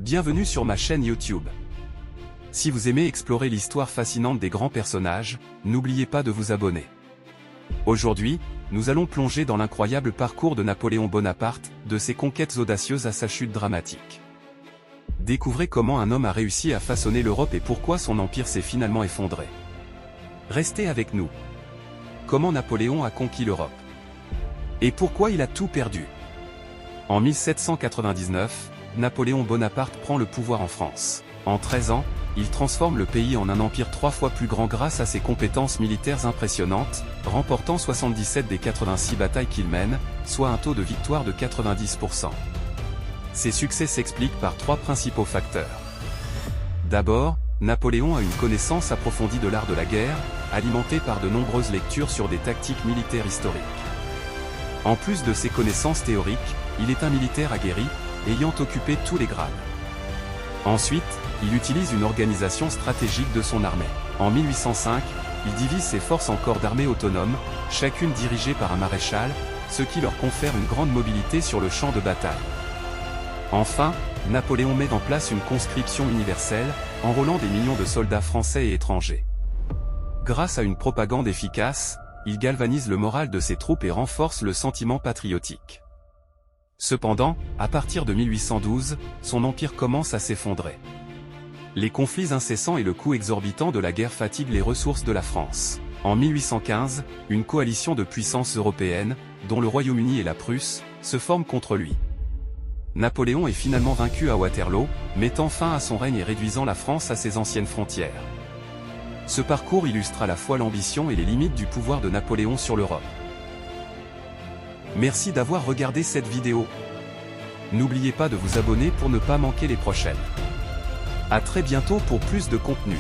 Bienvenue sur ma chaîne YouTube. Si vous aimez explorer l'histoire fascinante des grands personnages, n'oubliez pas de vous abonner. Aujourd'hui, nous allons plonger dans l'incroyable parcours de Napoléon Bonaparte, de ses conquêtes audacieuses à sa chute dramatique. Découvrez comment un homme a réussi à façonner l'Europe et pourquoi son empire s'est finalement effondré. Restez avec nous. Comment Napoléon a conquis l'Europe? Et pourquoi il a tout perdu? En 1799, Napoléon Bonaparte prend le pouvoir en France. En 13 ans, il transforme le pays en un empire 3 fois plus grand grâce à ses compétences militaires impressionnantes, remportant 77 des 86 batailles qu'il mène, soit un taux de victoire de 90%. Ces succès s'expliquent par 3 principaux facteurs. D'abord, Napoléon a une connaissance approfondie de l'art de la guerre, alimentée par de nombreuses lectures sur des tactiques militaires historiques. En plus de ses connaissances théoriques, il est un militaire aguerri, ayant occupé tous les grades. Ensuite, il utilise une organisation stratégique de son armée. En 1805, il divise ses forces en corps d'armée autonomes, chacune dirigée par un maréchal, ce qui leur confère une grande mobilité sur le champ de bataille. Enfin, Napoléon met en place une conscription universelle, enrôlant des millions de soldats français et étrangers. Grâce à une propagande efficace, il galvanise le moral de ses troupes et renforce le sentiment patriotique. Cependant, à partir de 1812, son empire commence à s'effondrer. Les conflits incessants et le coût exorbitant de la guerre fatiguent les ressources de la France. En 1815, une coalition de puissances européennes, dont le Royaume-Uni et la Prusse, se forme contre lui. Napoléon est finalement vaincu à Waterloo, mettant fin à son règne et réduisant la France à ses anciennes frontières. Ce parcours illustre à la fois l'ambition et les limites du pouvoir de Napoléon sur l'Europe. Merci d'avoir regardé cette vidéo. N'oubliez pas de vous abonner pour ne pas manquer les prochaines. À très bientôt pour plus de contenu.